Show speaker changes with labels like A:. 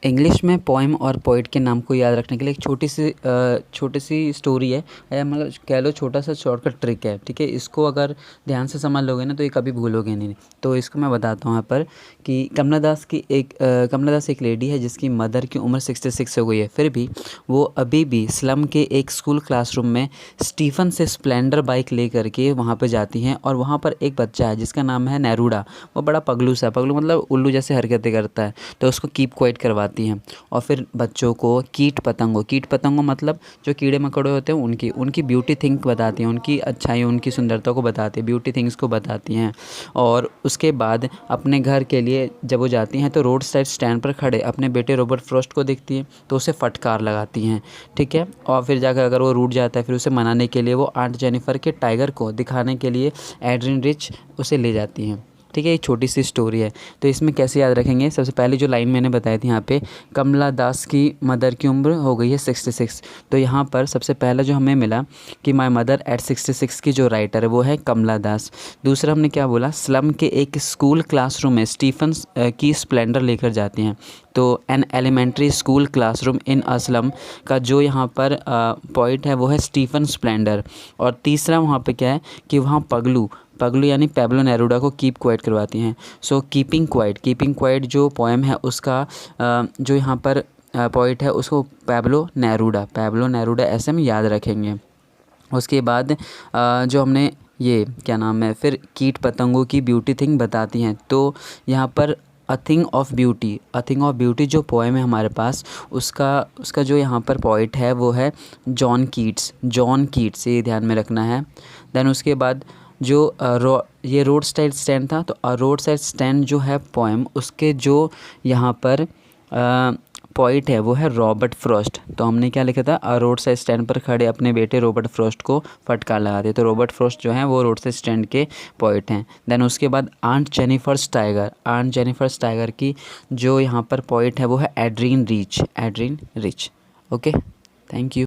A: English में poem और poet के नाम को याद रखने के लिए एक छोटी सी स्टोरी है, या मतलब कह लो छोटा सा शॉर्टकट ट्रिक है। ठीक है, इसको अगर ध्यान से समझ लोगे ना तो ये कभी भूलोगे नहीं। तो इसको मैं बताता हूँ यहाँ पर कि कमला दास एक लेडी है जिसकी मदर की उम्र 66 हो गई है, फिर भी वो अभी भी स्लम के एक स्कूल क्लासरूम में स्टीफन से स्प्लेंडर बाइक ले करके वहाँ पर जाती हैं। और वहाँ पर एक बच्चा है जिसका नाम है नेरूडा। वो बड़ा पगलू सा, पगलू मतलब उल्लू जैसे हरकतें करता है, तो उसको कीप क्वाइट करवाती हैं। और फिर बच्चों को कीट पतंगों मतलब जो कीड़े मकोड़े होते हैं उनकी ब्यूटी थिंग बताती हैं, उनकी अच्छाई उनकी सुंदरता को बताती है, ब्यूटी थिंग्स को बताती हैं। और उसके बाद अपने घर के लिए जब वो जाती हैं तो रोड साइड स्टैंड पर खड़े अपने बेटे रॉबर्ट फ्रॉस्ट को देखती हैं तो उसे फटकार लगाती हैं। ठीक है, और फिर जाकर अगर वो रूठ जाता है फिर उसे मनाने के लिए वो आंट जेनिफर के टाइगर को दिखाने के लिए एड्रिन रिच उसे ले जाती हैं। ठीक है, एक छोटी सी स्टोरी है। तो इसमें कैसे याद रखेंगे, सबसे पहले जो लाइन मैंने बताई थी यहाँ पे, कमला दास की मदर की उम्र हो गई है 66। तो यहाँ पर सबसे पहला जो हमें मिला कि माय मदर एट 66 की जो राइटर है वो है कमला दास। दूसरा हमने क्या बोला, स्लम के एक स्कूल क्लासरूम में स्टीफन की स्प्लेंडर लेकर जाती हैं। तो an elementary school classroom in a slum का जो यहाँ पर पॉइंट है वो है स्टीफन स्प्लेंडर। और तीसरा वहाँ पे क्या है कि वहाँ पगलू यानी पैब्लो नेरूडा को कीप क्वाइट करवाती हैं। सो कीपिंग क्वाइट जो पोएम है उसका जो यहाँ पर पोइट है उसको पैब्लो नेरूडा ऐसे में याद रखेंगे। उसके बाद जो हमने ये क्या नाम है, फिर कीट पतंगों की ब्यूटी थिंग बताती हैं। तो यहाँ पर अ थिंग ऑफ ब्यूटी जो पोएम है हमारे पास उसका जो यहाँ पर पोइट है वो है जॉन कीट्स, ये ध्यान में रखना है। देन उसके बाद जो ये रोड साइड स्टैंड था, तो रोड साइड स्टैंड जो है पोएम उसके जो यहाँ पर पोइट है वो है रॉबर्ट फ्रॉस्ट। तो हमने क्या लिखा था, रोड साइड स्टैंड पर खड़े अपने बेटे रॉबर्ट फ्रॉस्ट को फटकार लगाते। तो रॉबर्ट फ्रॉस्ट जो हैं वो रोड साइड स्टैंड के पोइट हैं। देन उसके बाद आंट जेनिफर्स टाइगर की जो यहाँ पर पोइट है वो है एड्रीन रिच। Okay, thank you.